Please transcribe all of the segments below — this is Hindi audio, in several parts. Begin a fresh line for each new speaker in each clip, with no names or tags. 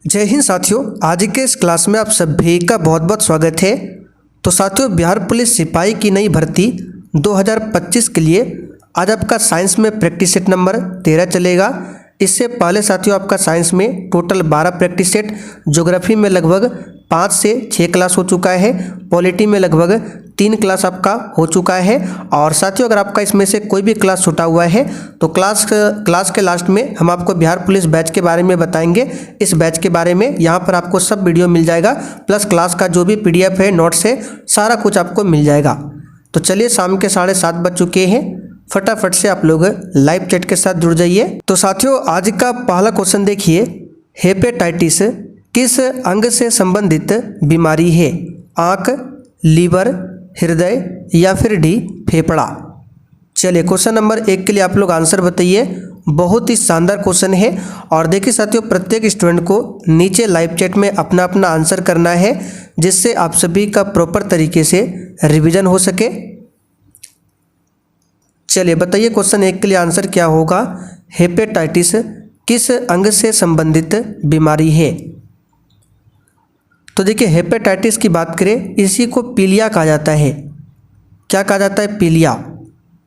जय हिंद साथियों, आज के इस क्लास में आप सभी का बहुत बहुत स्वागत है। तो साथियों, बिहार पुलिस सिपाही की नई भर्ती 2025 के लिए आज आपका साइंस में प्रैक्टिस सेट नंबर 13 चलेगा। इससे पहले साथियों आपका साइंस में टोटल 12 प्रैक्टिस सेट, ज्योग्राफी में लगभग 5 से 6 क्लास हो चुका है, पॉलिटी में लगभग 3 क्लास आपका हो चुका है। और साथियों, अगर आपका इसमें से कोई भी क्लास छूटा हुआ है तो क्लास के लास्ट में हम आपको बिहार पुलिस बैच के बारे में बताएंगे। इस बैच के बारे में यहाँ पर आपको सब वीडियो मिल जाएगा, प्लस क्लास का जो भी PDF है, नोट्स है, सारा कुछ आपको मिल जाएगा। तो चलिए, शाम के 7:30 बज चुके हैं, फटाफट से आप लोग लाइव चैट के साथ जुड़ जाइए। तो साथियों, आज का पहला क्वेश्चन देखिए, हेपेटाइटिस किस अंग से संबंधित बीमारी है? आँख, लीवर, हृदय या फिर डी फेफड़ा? चलिए, क्वेश्चन नंबर 1 के लिए आप लोग आंसर बताइए। बहुत ही शानदार क्वेश्चन है। और देखिए साथियों, प्रत्येक स्टूडेंट को नीचे लाइव चैट में अपना अपना आंसर करना है, जिससे आप सभी का प्रॉपर तरीके से रिवीजन हो सके। चलिए बताइए, क्वेश्चन 1 के लिए आंसर क्या होगा? हेपेटाइटिस किस अंग से संबंधित बीमारी है? तो देखिए, हेपेटाइटिस की बात करें, इसी को पीलिया कहा जाता है। क्या कहा जाता है? पीलिया।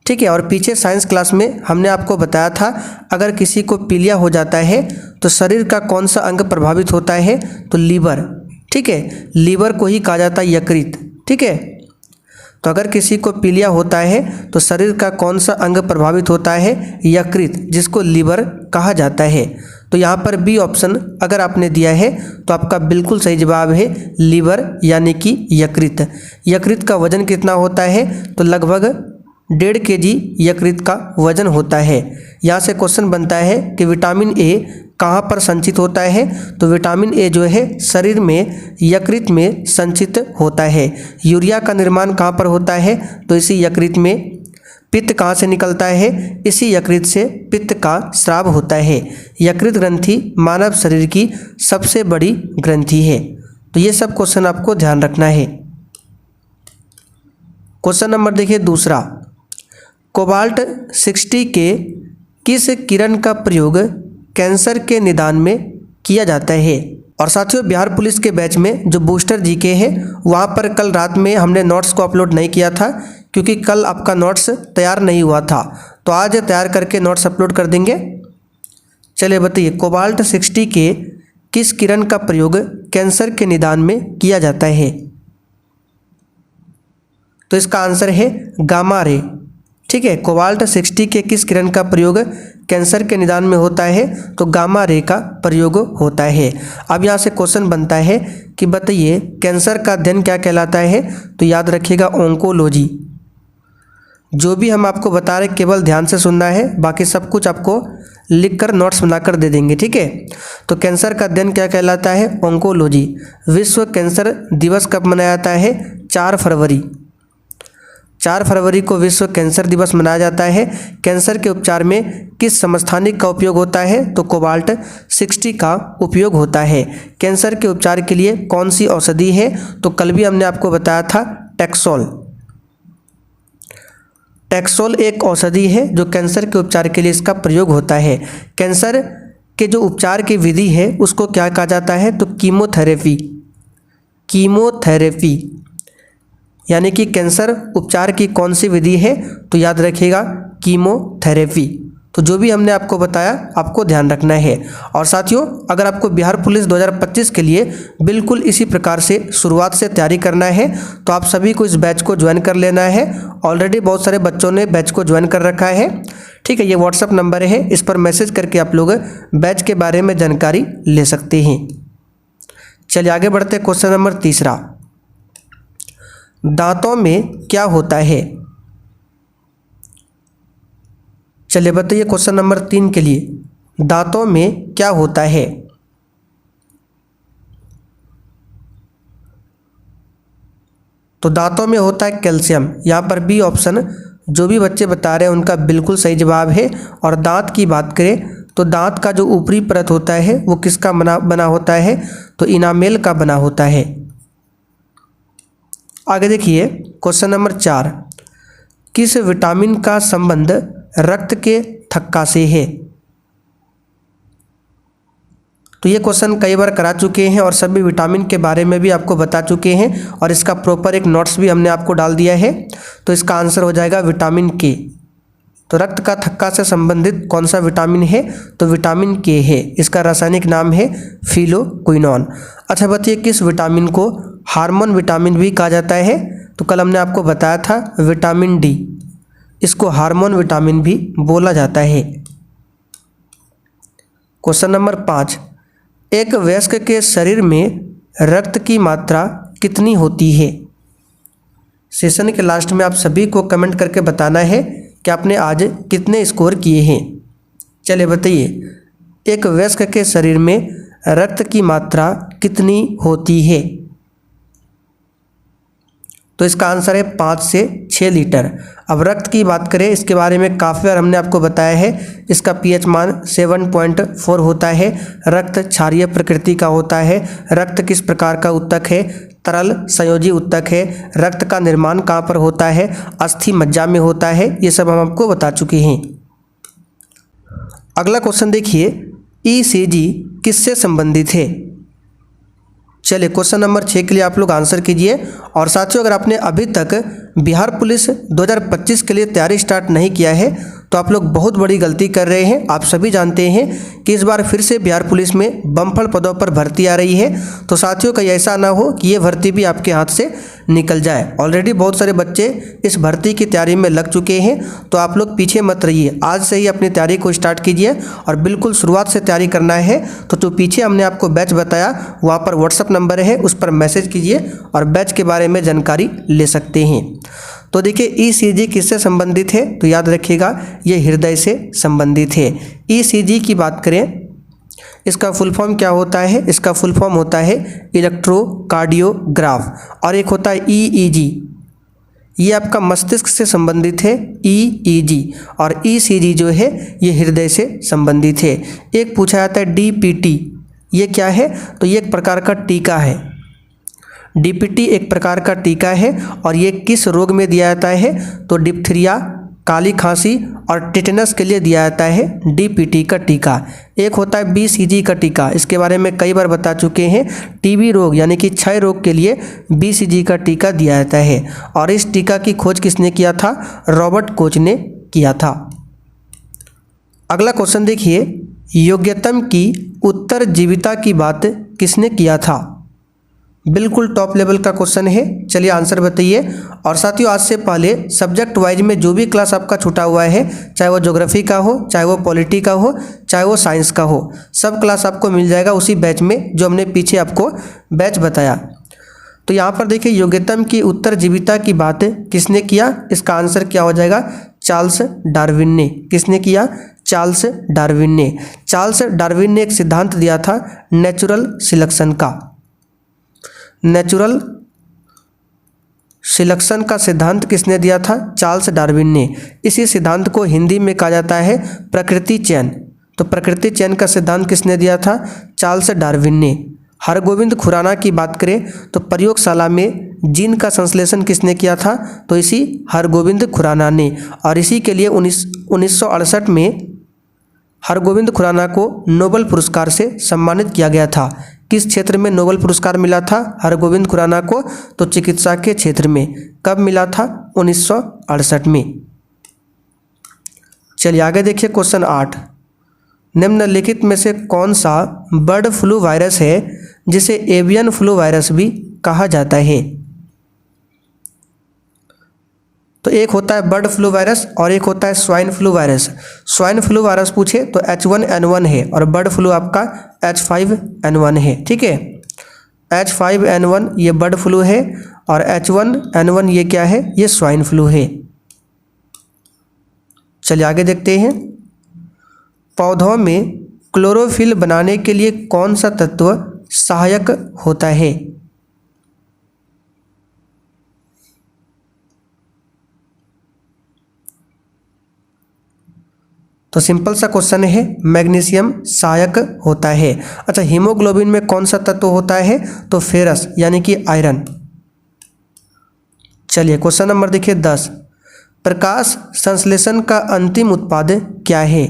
ठीक है। और पीछे साइंस क्लास में हमने आपको बताया था, अगर किसी को पीलिया हो जाता है तो शरीर का कौन सा अंग प्रभावित होता है? तो लीवर। ठीक है, लीवर को ही कहा जाता है यकृत। ठीक है, तो अगर किसी को पीलिया होता है तो शरीर का कौन सा अंग प्रभावित होता है? यकृत, जिसको लीवर कहा जाता है। तो यहाँ पर बी ऑप्शन अगर आपने दिया है तो आपका बिल्कुल सही जवाब है लीवर, यानी कि यकृत। यकृत का वजन कितना होता है? तो लगभग 1.5 kg यकृत का वजन होता है। यहाँ से क्वेश्चन बनता है कि विटामिन ए कहाँ पर संचित होता है? तो विटामिन ए जो है शरीर में यकृत में संचित होता है। यूरिया का निर्माण कहाँ पर होता है? तो इसी यकृत में। पित्त कहाँ से निकलता है? इसी यकृत से पित्त का स्राव होता है। यकृत ग्रंथि मानव शरीर की सबसे बड़ी ग्रंथि है। तो ये सब क्वेश्चन आपको ध्यान रखना है। क्वेश्चन नंबर देखिए दूसरा, कोबाल्ट 60 के किस किरण का प्रयोग कैंसर के निदान में किया जाता है? और साथियों, बिहार पुलिस के बैच में जो बूस्टर जीके है, वहाँ पर कल रात में हमने नोट्स को अपलोड नहीं किया था, क्योंकि कल आपका नोट्स तैयार नहीं हुआ था। तो आज तैयार करके नोट्स अपलोड कर देंगे। चलिए बताइए, कोबाल्ट 60 के किस किरण का प्रयोग कैंसर के निदान में किया जाता है? तो इसका आंसर है गामा रे। ठीक है, कोबाल्ट 60 के किस किरण का प्रयोग कैंसर के निदान में होता है? तो गामा रे का प्रयोग होता है। अब यहाँ से क्वेश्चन बनता है कि बताइए, कैंसर का अध्ययन क्या कहलाता है? तो याद रखिएगा ऑन्कोलॉजी। जो भी हम आपको बता रहे केवल ध्यान से सुनना है, बाकी सब कुछ आपको लिखकर नोट्स बनाकर दे देंगे। ठीक है, तो कैंसर का अध्ययन क्या कहलाता है? ऑन्कोलॉजी। विश्व कैंसर दिवस कब मनाया जाता है? 4 फरवरी। 4 फरवरी को विश्व कैंसर दिवस मनाया जाता है। कैंसर के उपचार में किस समस्थानिक का उपयोग होता है? तो कोबाल्ट 60 का उपयोग होता है। कैंसर के उपचार के लिए कौन सी औषधि है? तो कल भी हमने आपको बताया था टैक्सोल। टैक्सोल एक औषधि है जो कैंसर के उपचार के लिए इसका प्रयोग होता है। कैंसर के जो उपचार की विधि है उसको क्या कहा जाता है? तो कीमोथेरेपी। कीमोथेरेपी यानी कि कैंसर उपचार की कौन सी विधि है? तो याद रखिएगा कीमोथेरेपी। तो जो भी हमने आपको बताया आपको ध्यान रखना है। और साथियों, अगर आपको बिहार पुलिस 2025 के लिए बिल्कुल इसी प्रकार से शुरुआत से तैयारी करना है तो आप सभी को इस बैच को ज्वाइन कर लेना है। ऑलरेडी बहुत सारे बच्चों ने बैच को ज्वाइन कर रखा है। ठीक है, ये व्हाट्सअप नंबर है, इस पर मैसेज करके आप लोग बैच के बारे में जानकारी ले सकते हैं। चलिए आगे बढ़ते हैं। क्वेश्चन नंबर तीसरा, दांतों में क्या होता है? चलिए बताइए, क्वेश्चन नंबर 3 के लिए, दांतों में क्या होता है? तो दांतों में होता है कैल्शियम। यहाँ पर बी ऑप्शन जो भी बच्चे बता रहे हैं उनका बिल्कुल सही जवाब है। और दांत की बात करें तो दांत का जो ऊपरी परत होता है वो किसका बना होता है? तो इनामेल का बना होता है। आगे देखिए, क्वेश्चन नंबर 4, किस विटामिन का संबंध रक्त के थक्का से है? तो ये क्वेश्चन कई बार करा चुके हैं और सभी विटामिन के बारे में भी आपको बता चुके हैं और इसका प्रॉपर एक नोट्स भी हमने आपको डाल दिया है। तो इसका आंसर हो जाएगा विटामिन के। तो रक्त का थक्का से संबंधित कौन सा विटामिन है? तो विटामिन के है। इसका रासायनिक नाम है फिलोक्विनोन। अच्छा बताइए, किस विटामिन को हार्मोन विटामिन भी कहा जाता है? तो कल हमने आपको बताया था विटामिन डी, इसको हार्मोन विटामिन भी बोला जाता है। क्वेश्चन नंबर 5, एक वयस्क के शरीर में रक्त की मात्रा कितनी होती है? सेशन के लास्ट में आप सभी को कमेंट करके बताना है कि आपने आज कितने स्कोर किए हैं। चलिए बताइए, एक वयस्क के शरीर में रक्त की मात्रा कितनी होती है? तो इसका आंसर है 5 से 6 लीटर। अब रक्त की बात करें, इसके बारे में काफ़ी बार हमने आपको बताया है। इसका पीएच मान 7.4 होता है। रक्त क्षारीय प्रकृति का होता है। रक्त किस प्रकार का ऊतक है? तरल संयोजी ऊतक है। रक्त का निर्माण कहाँ पर होता है? अस्थि मज्जा में होता है। ये सब हम आपको बता चुके हैं। अगला क्वेश्चन देखिए, ईसीजी किससे संबंधित है? चलिए क्वेश्चन नंबर 6 के लिए आप लोग आंसर कीजिए। और साथियों, अगर आपने अभी तक बिहार पुलिस 2025 के लिए तैयारी स्टार्ट नहीं किया है तो आप लोग बहुत बड़ी गलती कर रहे हैं। आप सभी जानते हैं कि इस बार फिर से बिहार पुलिस में बम्पर पदों पर भर्ती आ रही है। तो साथियों, कहीं ऐसा ना हो कि ये भर्ती भी आपके हाथ से निकल जाए। ऑलरेडी बहुत सारे बच्चे इस भर्ती की तैयारी में लग चुके हैं। तो आप लोग पीछे मत रहिए, आज से ही अपनी तैयारी को स्टार्ट कीजिए और बिल्कुल शुरुआत से तैयारी करना है। तो जो पीछे हमने आपको बैच बताया वहाँ पर व्हाट्सअप नंबर है, उस पर मैसेज कीजिए और बैच के बारे में जानकारी ले सकते हैं। तो देखिए, ईसीजी किससे संबंधित है? तो याद रखिएगा, ये हृदय से संबंधित है। ईसीजी की बात करें, इसका फुल फॉर्म क्या होता है? इसका फुल फॉर्म होता है इलेक्ट्रोकार्डियोग्राफ। और एक होता है ईईजी, ये आपका मस्तिष्क से संबंधित है, ईईजी। और ईसीजी जो है ये हृदय से संबंधित है। एक पूछा जाता है डीपीटी, ये क्या है? तो ये एक प्रकार का टीका है। डीपीटी एक प्रकार का टीका है और ये किस रोग में दिया जाता है? तो डिप्थीरिया, काली खांसी और टिटेनस के लिए दिया जाता है डीपीटी का टीका। एक होता है बीसीजी का टीका, इसके बारे में कई बार बता चुके हैं। टीबी रोग यानी कि क्षय रोग के लिए बीसीजी का टीका दिया जाता है। और इस टीका की खोज किसने किया था? रॉबर्ट कोच ने किया था। अगला क्वेश्चन देखिए, योग्यतम की उत्तरजीविता की बात किसने किया था? बिल्कुल टॉप लेवल का क्वेश्चन है। चलिए आंसर बताइए। और साथियों, आज से पहले सब्जेक्ट वाइज में जो भी क्लास आपका छूटा हुआ है, चाहे वो ज्योग्राफी का हो, चाहे वो पॉलिटी का हो, चाहे वो साइंस का हो, सब क्लास आपको मिल जाएगा उसी बैच में जो हमने पीछे आपको बैच बताया। तो यहाँ पर देखिए, योग्यतम की उत्तरजीविता की बात किसने किया? इसका आंसर क्या हो जाएगा? चार्ल्स डार्विन ने। किसने किया? चार्ल्स डार्विन ने। चार्ल्स डार्विन ने एक सिद्धांत दिया था नेचुरल सिलेक्शन का। नेचुरल सिलेक्शन का सिद्धांत किसने दिया था? चार्ल्स डार्विन ने। इसी सिद्धांत को हिंदी में कहा जाता है प्रकृति चयन। तो प्रकृति चयन का सिद्धांत किसने दिया था? चार्ल्स डार्विन ने। हरगोविंद खुराना की बात करें तो प्रयोगशाला में जीन का संश्लेषण किसने किया था? तो इसी हरगोविंद खुराना ने। और इसी के लिए 1968 में हरगोविंद खुराना को नोबेल पुरस्कार से सम्मानित किया गया था। किस क्षेत्र में नोबेल पुरस्कार मिला था हरगोविंद खुराना को? तो चिकित्सा के क्षेत्र में। कब मिला था? 1968 में। चलिए आगे देखिए क्वेश्चन 8, निम्नलिखित में से कौन सा बर्ड फ्लू वायरस है जिसे एवियन फ्लू वायरस भी कहा जाता है? तो एक होता है बर्ड फ्लू वायरस और एक होता है swine flu virus. Swine flu virus पूछे तो H1N1 है और बर्ड फ्लू आपका H5N1 है। ठीक है, H5N1 ये बर्ड फ्लू है और H1N1 ये क्या है? ये स्वाइन फ्लू है। चलिए आगे देखते हैं, पौधों में क्लोरोफिल बनाने के लिए कौन सा तत्व सहायक होता है? तो सिंपल सा क्वेश्चन है, मैग्नीशियम सहायक होता है। अच्छा, हीमोग्लोबिन में कौन सा तत्व होता है? तो फेरस यानी कि आयरन। चलिए क्वेश्चन नंबर देखिए 10, प्रकाश संश्लेषण का अंतिम उत्पाद क्या है?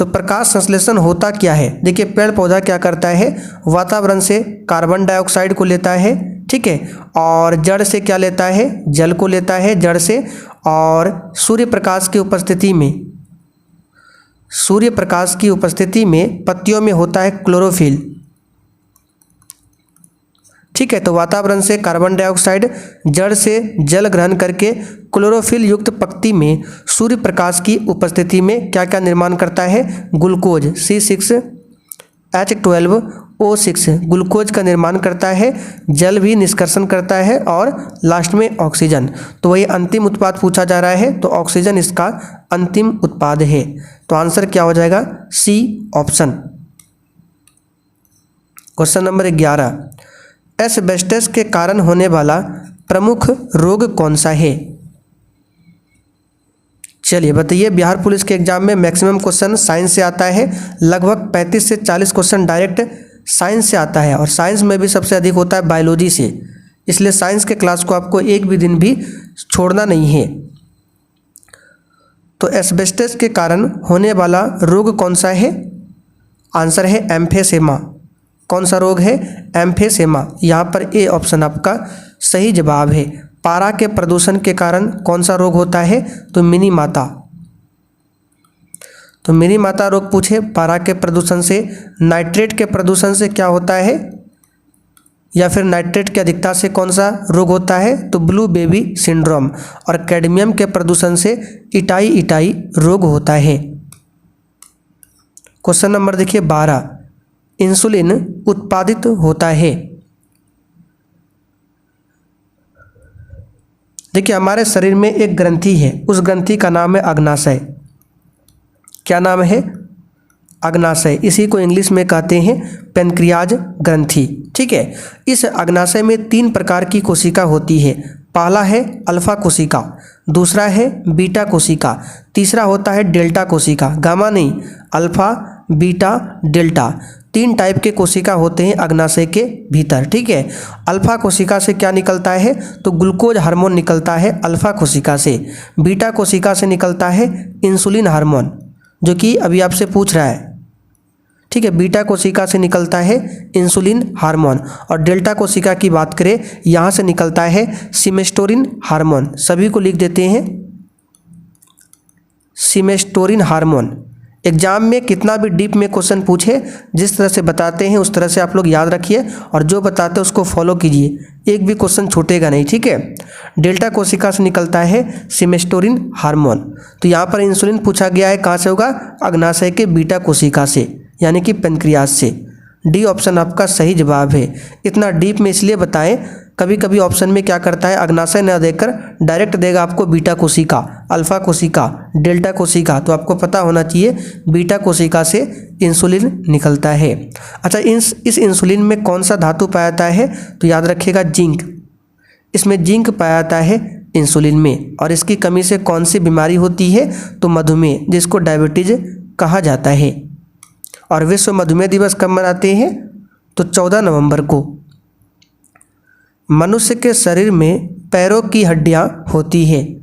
तो प्रकाश संश्लेषण होता क्या है? देखिए पेड़ पौधा क्या करता है, वातावरण से कार्बन डाइऑक्साइड को लेता है, ठीक है, और जड़ से क्या लेता है, जल को लेता है जड़ से, और सूर्य प्रकाश की उपस्थिति में पत्तियों में होता है क्लोरोफिल, ठीक है। तो वातावरण से कार्बन डाइऑक्साइड, जड़ से जल ग्रहण करके क्लोरोफिल युक्त पत्ती में सूर्य प्रकाश की उपस्थिति में क्या क्या निर्माण करता है, ग्लूकोज C6H12O6 ग्लूकोज का निर्माण करता है, जल भी निष्कर्षण करता है, और लास्ट में ऑक्सीजन। तो वही अंतिम उत्पाद पूछा जा रहा है, तो ऑक्सीजन इसका अंतिम उत्पाद है। तो आंसर क्या हो जाएगा, C option. Question number 11, asbestos के कारण होने वाला प्रमुख रोग कौन सा है? चलिए बताइए। बिहार पुलिस के एग्जाम में मैक्सिमम क्वेश्चन साइंस से आता है, लगभग 35 से 40 क्वेश्चन डायरेक्ट साइंस से आता है, और साइंस में भी सबसे अधिक होता है बायोलॉजी से, इसलिए साइंस के क्लास को आपको एक भी दिन भी छोड़ना नहीं है। तो एस्बेस्टस के कारण होने वाला रोग कौन सा है? आंसर है एम्फेसेमा। कौन सा रोग है? एम्फेसेमा। यहाँ पर ए ऑप्शन आपका सही जवाब है। पारा के प्रदूषण के कारण कौन सा रोग होता है? तो मिनी माता। तो मिनी माता रोग पूछे, पारा के प्रदूषण से, नाइट्रेट के प्रदूषण से क्या होता है, या फिर नाइट्रेट की अधिकता से कौन सा रोग होता है? तो ब्लू बेबी सिंड्रोम। और कैडमियम के प्रदूषण से इटाई रोग होता है। क्वेश्चन नंबर देखिए 12, इंसुलिन उत्पादित होता है। देखिए हमारे शरीर में एक ग्रंथि है, उस ग्रंथि का नाम है अग्नाशय। क्या नाम है? अग्नाशय। इसी को इंग्लिश में कहते हैं पैनक्रियाज ग्रंथि, ठीक है। इस अग्नाशय में 3 प्रकार की कोशिका होती है। पहला है अल्फा कोशिका, दूसरा है बीटा कोशिका, तीसरा होता है डेल्टा कोशिका। गामा नहीं, अल्फा, बीटा, डेल्टा, 3 टाइप के कोशिका होते हैं अग्नाशय के भीतर, ठीक है। अल्फा कोशिका से क्या निकलता है? तो ग्लूकोज हार्मोन निकलता है अल्फा कोशिका से। बीटा कोशिका से निकलता है इंसुलिन हार्मोन, जो कि अभी आपसे पूछ रहा है, ठीक है। बीटा कोशिका से निकलता है इंसुलिन हार्मोन। और डेल्टा कोशिका की बात करें, यहाँ से निकलता है सिमेस्टोरिन हार्मोन। सभी को लिख देते हैं, सिमेस्टोरिन हार्मोन। एग्जाम में कितना भी डीप में क्वेश्चन पूछे, जिस तरह से बताते हैं उस तरह से आप लोग याद रखिए, और जो बताते हैं उसको फॉलो कीजिए, एक भी क्वेश्चन छूटेगा नहीं, ठीक है। डेल्टा कोशिका से निकलता है सिमेस्टोरिन हार्मोन। तो यहाँ पर इंसुलिन पूछा गया है, कहाँ से होगा? अग्नाशय के बीटा कोशिका से, यानी कि पेनक्रियाज से। डी ऑप्शन आपका सही जवाब है। इतना डीप में इसलिए बताएं, कभी कभी ऑप्शन में क्या करता है, अग्नाशय न देकर डायरेक्ट देगा आपको बीटा कोशिका, अल्फा कोशिका, डेल्टा कोशिका। तो आपको पता होना चाहिए बीटा कोशिका से इंसुलिन निकलता है। अच्छा, इस इंसुलिन में कौन सा धातु पाया जाता है? तो याद रखिएगा जिंक। इसमें जिंक पाया जाता है इंसुलिन में। और इसकी कमी से कौन सी बीमारी होती है? तो मधुमेह, जिसको डायबिटीज कहा जाता है। और विश्व मधुमेह दिवस कब मनाते हैं? तो 14 नवंबर को। मनुष्य के शरीर में पैरों की हड्डियां होती है।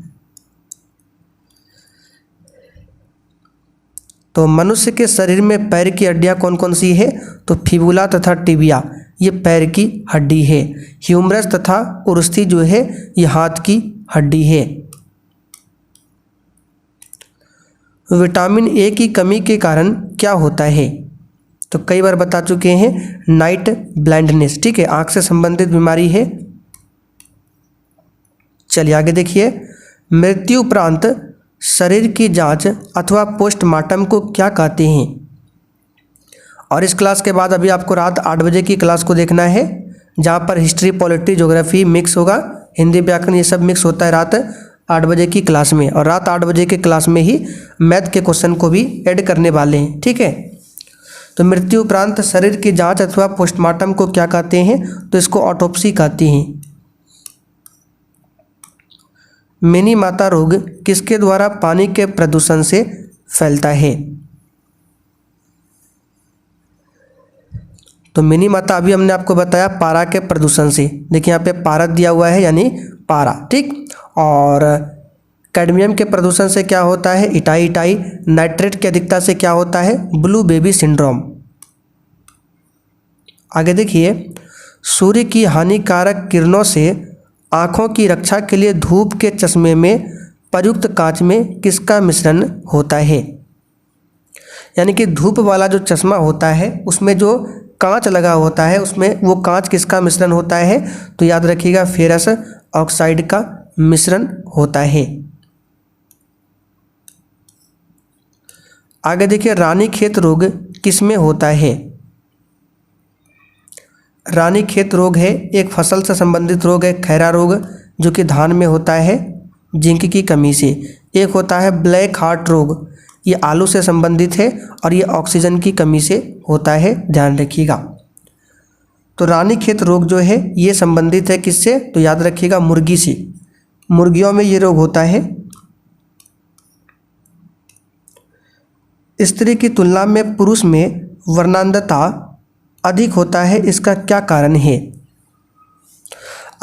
तो मनुष्य के शरीर में पैर की हड्डियां कौन कौन सी है? तो फिबुला तथा टिबिया, ये पैर की हड्डी है। ह्यूमरस तथा उरुस्थि जो है, ये हाथ की हड्डी है। विटामिन ए की कमी के कारण क्या होता है? तो कई बार बता चुके हैं, नाइट ब्लाइंडनेस, ठीक है, आंख से संबंधित बीमारी है। चलिए आगे देखिए, मृत्यु उपरांत शरीर की जांच अथवा पोस्टमार्टम को क्या कहते हैं? और इस क्लास के बाद अभी आपको रात 8 बजे की क्लास को देखना है, जहाँ पर हिस्ट्री, पॉलिटी, ज्योग्राफी मिक्स होगा, हिंदी, व्याकरण, ये सब मिक्स होता है रात 8 बजे की क्लास में। और रात 8 बजे की क्लास में ही मैथ के क्वेश्चन को भी ऐड करने वाले हैं, ठीक है। तो मृत्यु उपरांत शरीर की जांच अथवा पोस्टमार्टम को क्या कहते हैं? तो इसको ऑटोप्सी कहते हैं। मिनी माता रोग किसके द्वारा पानी के प्रदूषण से फैलता है? तो मिनी माता अभी हमने आपको बताया पारा के प्रदूषण से। देखिए यहाँ पे पारद दिया हुआ है, यानी पारा, ठीक। और कैडमियम के प्रदूषण से क्या होता है? Itai itai. नाइट्रेट की अधिकता से क्या होता है? Blue baby syndrome. आगे देखिए, सूर्य की हानिकारक किरणों से आँखों की रक्षा के लिए धूप के चश्मे में प्रयुक्त कांच में किसका मिश्रण होता है? यानी कि धूप वाला जो चश्मा होता है उसमें जो कांच लगा होता है उसमें वो कांच किसका मिश्रण होता है? तो याद रखिएगा, फेरस ऑक्साइड का मिश्रण होता है। आगे देखिए, रानीखेत रोग किसमें होता है? रानीखेत रोग है एक फसल से संबंधित रोग है, खैरा रोग, जो कि धान में होता है जिंक की कमी से। एक होता है ब्लैक हार्ट रोग, ये आलू से संबंधित है और ये ऑक्सीजन की कमी से होता है, ध्यान रखिएगा। तो रानीखेत रोग जो है ये संबंधित है किससे? तो याद रखिएगा, मुर्गी से। मुर्गियों में ये रोग होता है। स्त्री की तुलना में पुरुष में वर्णांधता अधिक होता है, इसका क्या कारण है?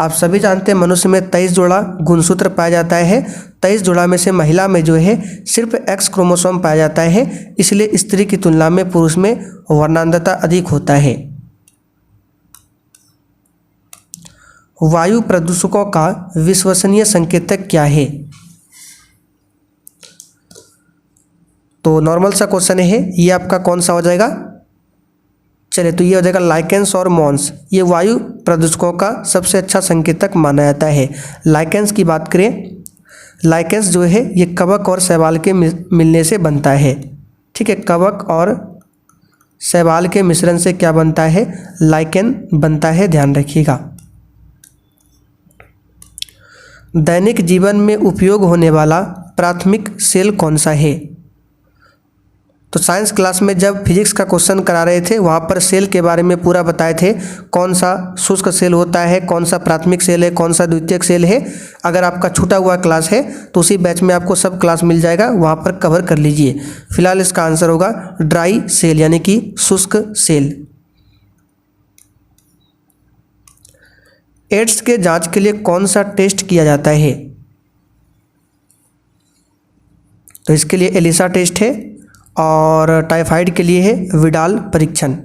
आप सभी जानते हैं मनुष्य में 23 जोड़ा गुणसूत्र पाया जाता है। 23 जोड़ा में से महिला में जो है सिर्फ एक्स क्रोमोसोम पाया जाता है, इसलिए स्त्री की तुलना में पुरुष में वर्णांधता अधिक होता है। वायु प्रदूषकों का विश्वसनीय संकेतक क्या है? तो नॉर्मल सा क्वेश्चन है, ये आपका कौन सा हो जाएगा? चलिए, तो ये हो जाएगा लाइकेंस और मॉन्स। ये वायु प्रदूषकों का सबसे अच्छा संकेतक माना जाता है। लाइकेंस की बात करें, लाइकेंस जो है ये कवक और शैवाल के मिलने से बनता है। ठीक है, कवक और शैवाल के मिश्रण से क्या बनता है? लाइकेन बनता है, ध्यान रखिएगा। दैनिक जीवन में उपयोग होने वाला प्राथमिक सेल कौन सा है? तो साइंस क्लास में जब फिजिक्स का क्वेश्चन करा रहे थे वहाँ पर सेल के बारे में पूरा बताए थे, कौन सा शुष्क सेल होता है, कौन सा प्राथमिक सेल है, कौन सा द्वितीयक सेल है। अगर आपका छूटा हुआ क्लास है तो उसी बैच में आपको सब क्लास मिल जाएगा, वहाँ पर कवर कर लीजिए। फिलहाल इसका आंसर होगा ड्राई सेल, यानी कि शुष्क सेल। एड्स के जांच के लिए कौन सा टेस्ट किया जाता है? तो इसके लिए एलिसा टेस्ट है और टाइफाइड के लिए है विडाल परीक्षण।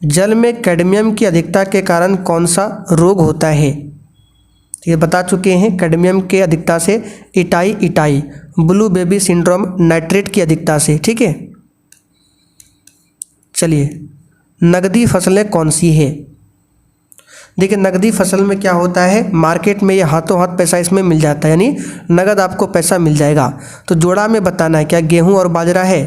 जल में कैडमियम की अधिकता के कारण कौन सा रोग होता है? ये बता चुके हैं, कैडमियम के अधिकता से itai itai, blue baby syndrome nitrate की अधिकता से। ठीक है, चलिए, नकदी फसलें कौन सी है? देखिए, नकदी फसल में क्या होता है, मार्केट में ये हाथों हाथ पैसा इसमें मिल जाता है, यानी नगद आपको पैसा मिल जाएगा। तो जोड़ा में बताना है क्या गेहूं और बाजरा है?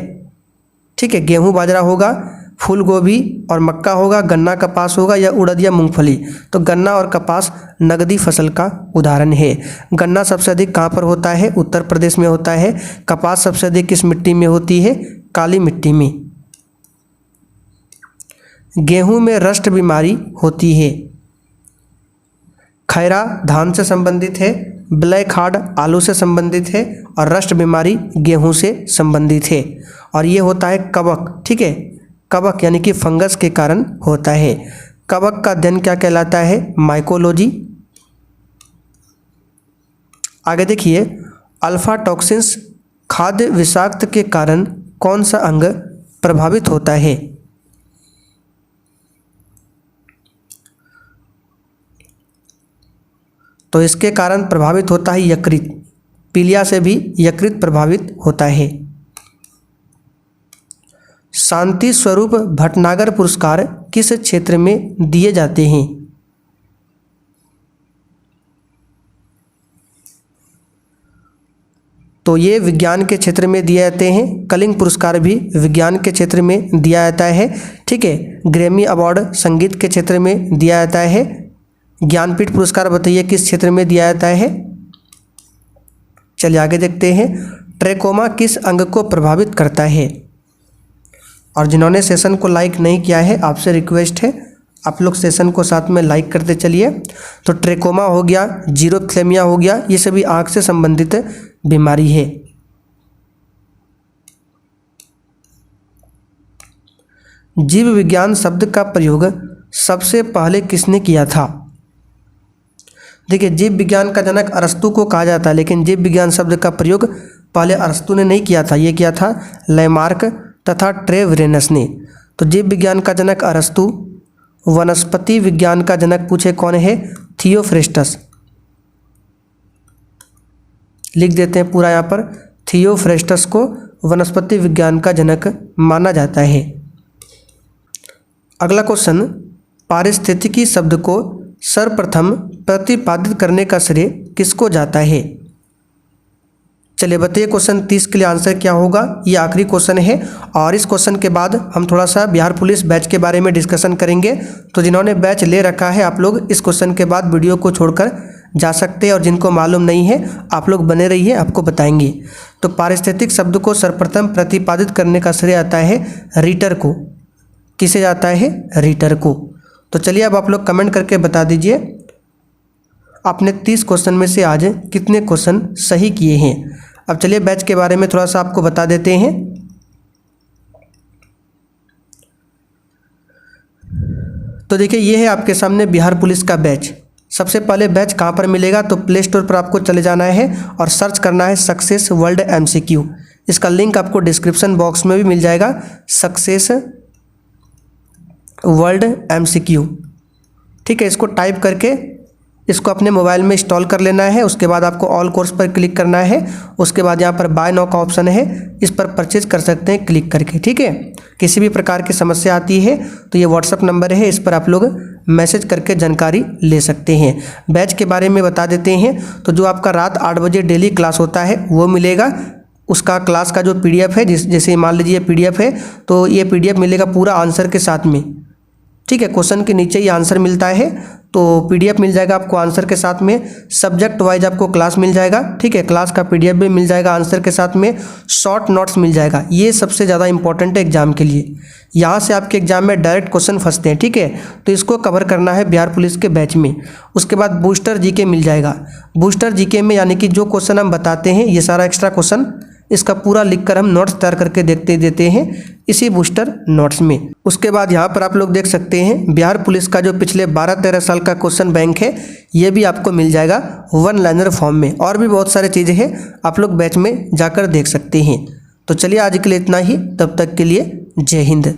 ठीक है, गेहूं बाजरा होगा, फूल गोभी और मक्का होगा, गन्ना कपास होगा या उड़द या मूंगफली। तो गन्ना और कपास नगदी फसल का उदाहरण है। गन्ना सबसे अधिक कहाँ पर होता है? उत्तर प्रदेश में होता है। कपास सबसे अधिक किस मिट्टी में होती है? काली मिट्टी में। गेहूं में रस्ट बीमारी होती है। खैरा धान से संबंधित है, ब्लैक हार्ट आलू से संबंधित है और रस्ट बीमारी गेहूं से संबंधित है। और ये होता है कवक। ठीक है, कवक यानी कि फंगस के कारण होता है। कवक का अध्ययन क्या कहलाता है? माइकोलॉजी। आगे देखिए, अल्फा टॉक्सिन्स खाद्य विषाक्त के कारण कौन सा अंग प्रभावित होता है? तो इसके कारण प्रभावित होता है यकृत। पीलिया से भी यकृत प्रभावित होता है। शांति स्वरूप भटनागर पुरस्कार किस क्षेत्र में दिए जाते हैं? तो ये विज्ञान के क्षेत्र में दिए जाते हैं। कलिंग पुरस्कार भी विज्ञान के क्षेत्र में दिया जाता है। ठीक है, ग्रैमी अवार्ड संगीत के क्षेत्र में दिया जाता है। ज्ञानपीठ पुरस्कार बताइए किस क्षेत्र में दिया जाता है? चलिए आगे देखते हैं, ट्रेकोमा किस अंग को प्रभावित करता है? और जिन्होंने सेशन को लाइक नहीं किया है, आपसे रिक्वेस्ट है आप लोग सेशन को साथ में लाइक करते चलिए। तो ट्रेकोमा हो गया, जीरोथ्लेमिया हो गया, ये सभी आँख से संबंधित बीमारी है। जीव विज्ञान शब्द का प्रयोग सबसे पहले किसने किया था? देखिए, जीव विज्ञान का जनक अरस्तु को कहा जाता है, लेकिन जीव विज्ञान शब्द का प्रयोग पहले अरस्तु ने नहीं किया था, ये किया था लैमार्क तथा ट्रेवरेनस ने। तो जीव विज्ञान का जनक अरस्तु, वनस्पति विज्ञान का जनक पूछे कौन है, थियोफ्रेस्टस। लिख देते हैं पूरा यहाँ पर, थियोफ्रेस्टस को वनस्पति विज्ञान का जनक माना जाता है। अगला क्वेश्चन, पारिस्थितिकी शब्द को सर्वप्रथम प्रतिपादित करने का श्रेय किसको जाता है? चलिए बताइए क्वेश्चन 30 के लिए आंसर क्या होगा। ये आखिरी क्वेश्चन है और इस क्वेश्चन के बाद हम थोड़ा सा बिहार पुलिस बैच के बारे में डिस्कशन करेंगे। तो जिन्होंने बैच ले रखा है आप लोग इस क्वेश्चन के बाद वीडियो को छोड़कर जा सकते हैं, और जिनको मालूम नहीं है आप लोग बने रहिए, आपको बताएंगे। तो पारिस्थितिक शब्द को सर्वप्रथम प्रतिपादित करने का श्रेय आता है रीटर को। किसे जाता है? रीटर को। तो चलिए अब आप लोग कमेंट करके बता दीजिए आपने 30 क्वेश्चन में से आज कितने क्वेश्चन सही किए हैं। अब चलिए बैच के बारे में थोड़ा सा आपको बता देते हैं। तो देखिए, ये है आपके सामने बिहार पुलिस का बैच। सबसे पहले बैच कहाँ पर मिलेगा? तो प्ले स्टोर पर आपको चले जाना है और सर्च करना है सक्सेस वर्ल्ड MCQ। इसका लिंक आपको डिस्क्रिप्शन बॉक्स में भी मिल जाएगा, सक्सेस वर्ल्ड MCQ। ठीक है, इसको टाइप करके इसको अपने मोबाइल में इंस्टॉल कर लेना है। उसके बाद आपको ऑल कोर्स पर क्लिक करना है। उसके बाद यहाँ पर बाय नाउ का ऑप्शन है, इस पर परचेज कर सकते हैं क्लिक करके। ठीक है, किसी भी प्रकार की समस्या आती है तो ये व्हाट्सअप नंबर है, इस पर आप लोग मैसेज करके जानकारी ले सकते हैं। बैच के बारे में बता देते हैं। तो जो आपका रात 8 बजे डेली क्लास होता है वो मिलेगा। उसका क्लास का जो PDF है, जैसे मान लीजिए PDF है, तो ये PDF मिलेगा पूरा आंसर के साथ में। ठीक है, क्वेश्चन के नीचे ही आंसर मिलता है, तो PDF मिल जाएगा आपको आंसर के साथ में। सब्जेक्ट वाइज आपको क्लास मिल जाएगा। ठीक है, क्लास का PDF भी मिल जाएगा आंसर के साथ में। शॉर्ट नोट्स मिल जाएगा। ये सबसे ज़्यादा इंपॉर्टेंट है एग्जाम के लिए। यहाँ से आपके एग्जाम में डायरेक्ट क्वेश्चन फंसते हैं। ठीक है, तो इसको कवर करना है बिहार पुलिस के बैच में। उसके बाद बूस्टर GK मिल जाएगा। बूस्टर GK में यानी कि जो क्वेश्चन हम बताते हैं, ये सारा एक्स्ट्रा क्वेश्चन इसका पूरा लिखकर हम नोट्स तैयार करके देते हैं इसी बूस्टर नोट्स में। उसके बाद यहाँ पर आप लोग देख सकते हैं बिहार पुलिस का जो पिछले 12-13 साल का क्वेश्चन बैंक है, ये भी आपको मिल जाएगा 1 लाइनर फॉर्म में। और भी बहुत सारी चीज़ें हैं, आप लोग बैच में जाकर देख सकते हैं। तो चलिए आज के लिए इतना ही, तब तक के लिए जय हिंद।